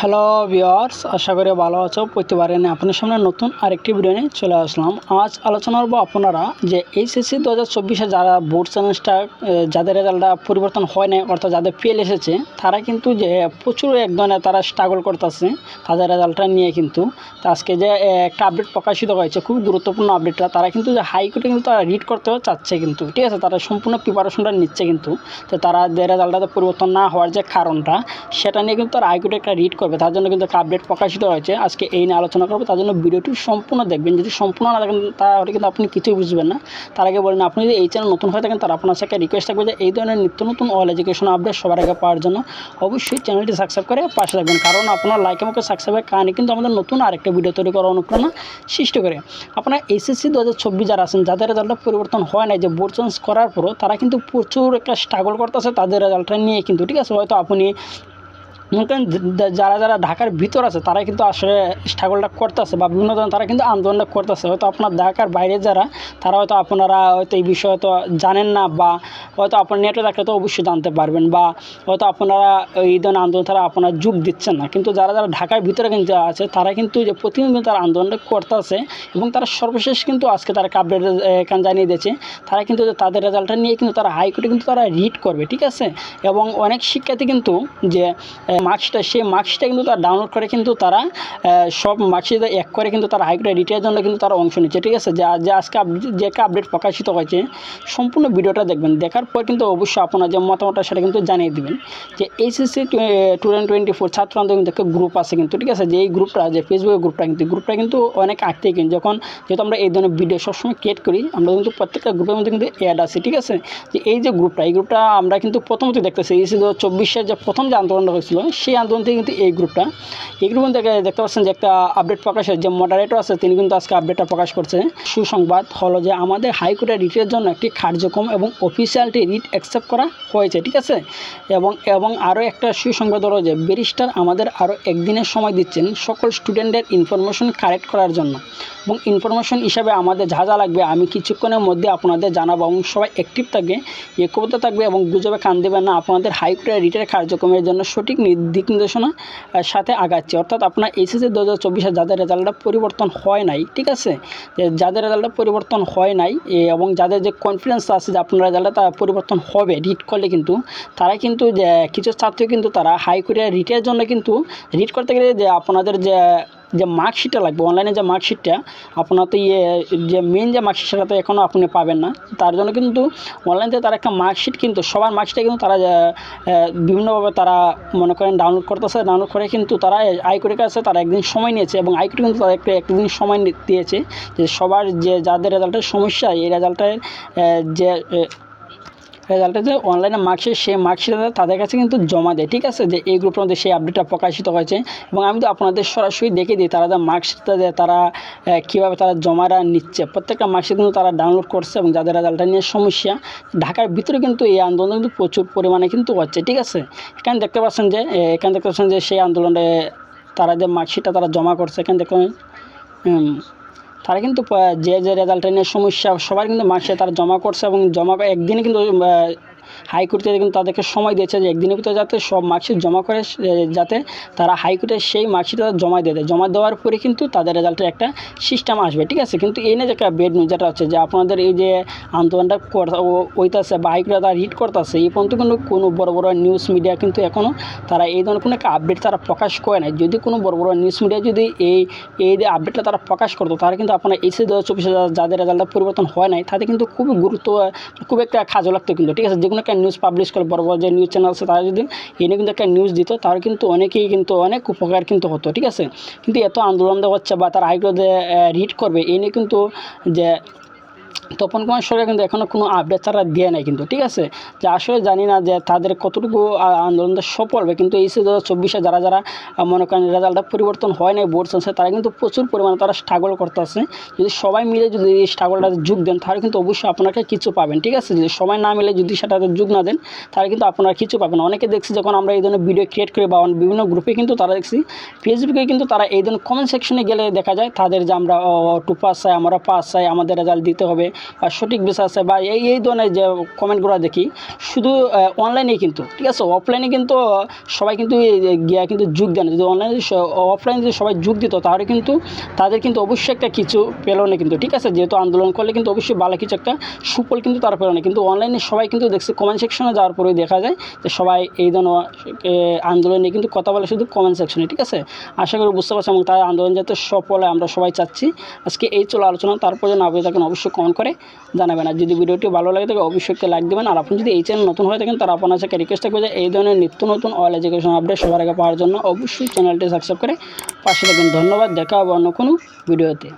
Hello viewers, আশা করি ভালো আছো। প্রতিবারে আপনার সামনে নতুন আরেকটি ভিডিও নিয়ে চলে আসলাম। আজ আলোচনা করবো আপনারা যে এইচএসসি 2024-এ যারা বোর্ড চ্যালেঞ্জটা যাদের রেজাল্টটা পরিবর্তন হয় নাই, অর্থাৎ যাদের ফেল এসেছে, তারা কিন্তু যে প্রচুর এক ধরনের তারা স্ট্রাগল করতেছে তাদের রেজাল্টটা নিয়ে। কিন্তু আজকে যে একটা আপডেট প্রকাশিত হয়েছে, খুব গুরুত্বপূর্ণ আপডেটটা, তারা কিন্তু যে হাইকোর্টে কিন্তু তারা রিড করতেও চাচ্ছে কিন্তু, ঠিক আছে, তারা সম্পূর্ণ প্রিপারেশনটা নিচ্ছে কিন্তু। তো তারা যে রেজাল্টটা পরিবর্তন না হওয়ার যে কারণটা, সেটা নিয়ে কিন্তু তারা হাইকোর্টে একটা রিড করবে, তার জন্য কিন্তু একটা আপডেট প্রকাশিত হয়েছে। আজকে এই নিয়ে আলোচনা করবো, তার জন্য ভিডিওটি সম্পূর্ণ দেখবেন। যদি সম্পূর্ণ না দেখেন তাহলে কিন্তু আপনি কিছুই বুঝবেন না। তার আগে বলেন, আপনি যদি এই চ্যানেল নতুন হয়ে থাকেন তারা আপনার সাথে রিকোয়েস্ট থাকবে যে এই ধরনের নিত্য নতুন অল এডুকেশন আপডেট সবার আগে পাওয়ার জন্য অবশ্যই চ্যানেলটি সাবস্ক্রাইব করে পাশে থাকবেন, কারণ আপনার লাইক এবং সাবস্ক্রাইবের কারণে কিন্তু আমাদের নতুন আরেকটা ভিডিও তৈরি করার অনুপ্রেরণা সৃষ্টি করে। আপনারা এইচএসসি 2024 যারা আছেন, যাদের রেজাল্টটা পরিবর্তন হয় নাই, যে বোর্ড চেঞ্জ করার পরও তারা কিন্তু প্রচুর একটা স্ট্রাগল করতেছে তাদের রেজাল্টটা নিয়ে কিন্তু, ঠিক আছে। হয়তো আপনি যারা যারা ঢাকার ভিতর আছে তারা কিন্তু আসলে স্ট্রাগলটা করতেছে বা বিভিন্ন ধরনের তারা কিন্তু আন্দোলনটা করতেছে। হয়তো আপনার ঢাকার বাইরে যারা, তারা হয়তো আপনারা হয়তো এই বিষয়ে তো জানেন না, বা হয়তো আপনার নেটে থাকলে তো অবশ্যই জানতে পারবেন, বা হয়তো আপনারা এই ধরনের আন্দোলন তারা আপনারা যোগ দিচ্ছেন না। কিন্তু যারা যারা ঢাকার ভিতরে কিন্তু আছে তারা কিন্তু যে প্রতিদিন তারা আন্দোলনটা করতেছে, এবং তারা সর্বশেষ কিন্তু আজকে তারা আপডেট এখানে জানিয়ে দিয়েছে তারা কিন্তু তাদের রেজাল্টটা নিয়ে কিন্তু তারা হাইকোর্টে কিন্তু তারা রিড করবে, ঠিক আছে। এবং অনেক শিক্ষার্থী কিন্তু যে মার্কসটা, সেই মার্কসটা কিন্তু তারা ডাউনলোড করে কিন্তু তারা সব মার্কশিট এক করে কিন্তু তারা হাইকোর্টে রিটের জন্য কিন্তু তারা অংশ নিচ্ছে, ঠিক আছে। যে আজকে যে একটা আপডেট প্রকাশিত হয়েছে, সম্পূর্ণ ভিডিওটা দেখবেন। দেখার পর কিন্তু অবশ্যই আপনার যে মতামতটা সেটা কিন্তু জানিয়ে দেবেন। যে এইচএসসি 2024 ছাত্র আন্দোলন একটা গ্রুপ আছে কিন্তু, ঠিক আছে। যে এই গ্রুপটা, যে ফেসবুকের গ্রুপটা কিন্তু অনেক আগ থেকে কিন্তু, যেহেতু আমরা এই ধরনের ভিডিও সবসময় ক্রিয়েট করি, আমরা কিন্তু প্রত্যেকটা গ্রুপের মধ্যে কিন্তু অ্যাড আছে, ঠিক আছে। যে এই যে গ্রুপটা আমরা কিন্তু প্রথমত দেখতেছি এইচএসসি 2024-এর যে প্রথম যে আন্দোলনটা হয়েছিল, সেই আন্দোলন থেকে কিন্তু এই গ্রুপ থেকে দেখতে পাচ্ছেন যে একটা আপডেট প্রকাশ হয়। যে মডারেটর আছে তিনি কিন্তু আজকে আপডেটটা প্রকাশ করছে। সুসংবাদ হলো যে আমাদের হাইকোর্টের রিটের জন্য একটি কার্যক্রম এবং অফিসিয়ালটি রিট অ্যাকসেপ্ট করা হয়েছে, ঠিক আছে। এবং আরও একটা সুসংবাদ হলো যে ব্যারিস্টার আমাদের আরও একদিনের সময় দিচ্ছেন সকল স্টুডেন্টদের ইনফরমেশন কালেক্ট করার জন্য, এবং ইনফরমেশন হিসাবে আমাদের যা যা লাগবে আমি কিছুক্ষণের মধ্যে আপনাদের জানাবো। এবং সবাই অ্যাক্টিভ থাকবে, ঐক্যবদ্ধ থাকবে এবং গুজবে কান দেবেন না। আপনাদের হাইকোর্টের রিটের কার্যক্রমের জন্য সঠিক দিক নির্দেশনা সাথে আগাচ্ছে। অর্থাৎ আপনার এইচএসসি 2024-এ যাদের রেজাল্টটা পরিবর্তন হয় নাই, ঠিক আছে, যাদের রেজাল্টটা পরিবর্তন হয় নাই এবং যাদের যে কনফিডেন্স আছে যে আপনার রেজাল্টটা তার পরিবর্তন হবে রিট করলে, কিন্তু তারা কিন্তু যে কিছু ছাত্র কিন্তু তারা হাইকোর্টের রিটের জন্য কিন্তু রিট করতে গেলে যে আপনাদের যে মার্কশিটটা লাগবে, অনলাইনে যে মার্কশিটটা আপনার তো যে মেন যে মার্কশিট সেটা তো এখনও আপনি পাবেন না। তার জন্য কিন্তু অনলাইন থেকে তারা একটা মার্কশিট, কিন্তু সবার মার্কশিটটা কিন্তু তারা বিভিন্নভাবে তারা মনে করেন ডাউনলোড করে কিন্তু তারা হাইকোর্টের কাছে তারা একদিন সময় নিয়েছে, এবং হাইকোর্ট কিন্তু তাদের একদিন সময় দিয়েছে যে সবার যাদের রেজাল্টের সমস্যা, এই রেজাল্টের যে অনলাইনে মার্কশিট, সেই মার্কশিটটা তাদের কাছে কিন্তু জমা দেয়, ঠিক আছে। যে এই গ্রুপের মধ্যে সেই আপডেটটা প্রকাশিত হয়েছে, এবং আমি তো আপনাদের সরাসরি দেখে দিই তারা যে মার্কশিটটা তারা কীভাবে তারা জমাটা নিচ্ছে। প্রত্যেকটা মার্কশিট কিন্তু তারা ডাউনলোড করছে, এবং যাদের রেজাল্টটা নিয়ে সমস্যা, ঢাকার ভিতরে কিন্তু এই আন্দোলন কিন্তু প্রচুর পরিমাণে কিন্তু হচ্ছে, ঠিক আছে। এখানে দেখতে পাচ্ছেন যে সেই আন্দোলনে তারা যে মার্কশিটটা তারা জমা করছে, এখানে দেখুন তারা কিন্তু যে রেজাল্টটা নিয়ে সমস্যা সবার কিন্তু মার্কশিট তারা জমা করছে, এবং জমা একদিনে কিন্তু হাইকোর্ট থেকে কিন্তু তাদেরকে সময় দিয়েছে যে একদিনের ভিতরে যাতে সব মার্কশিট জমা করে, যাতে তারা হাইকোর্টে সেই মার্কশিটটা জমা দিয়ে দেয়। জমা দেওয়ার পরে কিন্তু তাদের রেজাল্টের একটা সিস্টেম আসবে, ঠিক আছে। কিন্তু এই নিয়ে যে একটা বেড নিউজ যেটা হচ্ছে যে আপনাদের এই যে আন্দোলনটা হইতেছে বা হাইকোর্টে তারা রিড করতেছে, এই পর্যন্ত কিন্তু কোনো বড় বড় নিউজ মিডিয়া কিন্তু এখনও তারা এই ধরনের কোনো একটা আপডেট তারা প্রকাশ করে নাই। যদি কোনো বড় বড় নিউজ মিডিয়া যদি এই আপডেটটা তারা প্রকাশ করতো, তারা কিন্তু আপনার এইচএসসি 2024 যাদের রেজাল্টটা পরিবর্তন হয় নাই তাদের কিন্তু খুব একটা কাজে লাগতো কিন্তু, ঠিক আছে। যেগুলো একটা নিউজ পাবলিশ করে, বড় বড় যে নিউজ চ্যানেল আছে তারা যদি এনে কিন্তু একটা নিউজ দিত, তার কিন্তু অনেকেই কিন্তু অনেক উপকার কিন্তু হতো, ঠিক আছে। কিন্তু এত আন্দোলন হচ্ছে বা তারা হাইকোর্টে রিট করবে, এনে কিন্তু যে তপন কুমার সরকার কিন্তু এখনও কোনো আপডেট তারা দেয় নাই কিন্তু, ঠিক আছে। যে আসলে জানি না যে তাদের কতটুকু আন্দোলনটা সফল হবে। কিন্তু এইচএসসি 2024-এ যারা মনে করেন রেজাল্টটা পরিবর্তন হয় নাই বোর্ড চেঞ্জে, তারা কিন্তু প্রচুর পরিমাণে তারা স্ট্রাগল করতেছে। যদি সবাই মিলে যদি এই স্ট্রাগলটা যোগ দেন, তাহলে কিন্তু অবশ্যই আপনাকে কিছু পাবেন, ঠিক আছে। যদি সবাই না মিলে যদি সেটাতে যোগ না দেন, তাহলে কিন্তু আপনারা কিছু পাবেন। অনেকে দেখছি যখন আমরা এই ধরনের ভিডিও ক্রিয়েট করি বা বিভিন্ন গ্রুপে কিন্তু তারা দেখছি ফেসবুকে কিন্তু তারা এই ধরনের কমেন্ট সেকশনে গেলে দেখা যায় তাদের যে আমরা 2 পাস চাই, আমরা পাস চাই, আমাদের রেজাল্ট দিতে হবে, বা সঠিক বিষয় আছে বা এই ধরনের যে কমেন্টগুলো দেখি শুধু অনলাইনেই কিন্তু, ঠিক আছে। অফলাইনে কিন্তু সবাই কিন্তু গিয়া কিন্তু যোগ দেয় না। যদি অনলাইনে অফলাইনে যদি সবাই যোগ দিত তাহলে কিন্তু তাদের কিন্তু অবশ্যই একটা কিছু পেলো না কিন্তু, ঠিক আছে। যেহেতু আন্দোলন করলে কিন্তু অবশ্যই ভালো কিছু একটা সুফল কিন্তু তারা পেলো না। কিন্তু অনলাইনে সবাই কিন্তু দেখছি কমেন্ট সেকশনে যাওয়ার পরেই দেখা যায় যে সবাই এই ধরনের আন্দোলনে কিন্তু কথা বলে শুধু কমেন্ট সেকশনে, ঠিক আছে। আশা করি বুঝতে পারছি এবং তাই আন্দোলন যাতে সফল হয় আমরা সবাই চাচ্ছি। আজকে এই চলো আলোচনা, তারপর যেন আপনি থাকেন অবশ্যই কমেন্ট করে জানাবেন। আর যদি ভিডিওটি ভালো লাগে থাকে অবশ্যই একটা লাইক দেবেন। আর আপনি যদি এই চ্যানেল নতুন হয়ে থাকেন তারা আপনার কাছে রিকোয়েস্ট থাকবে যে এই ধরনের নিত্য নতুন অল এডুকেশন আপডেট সবার আগে পাওয়ার জন্য অবশ্যই চ্যানেলটি সাবস্ক্রাইব করে পাশে থাকবেন। ধন্যবাদ, দেখা হবে অন্য কোনো ভিডিওতে।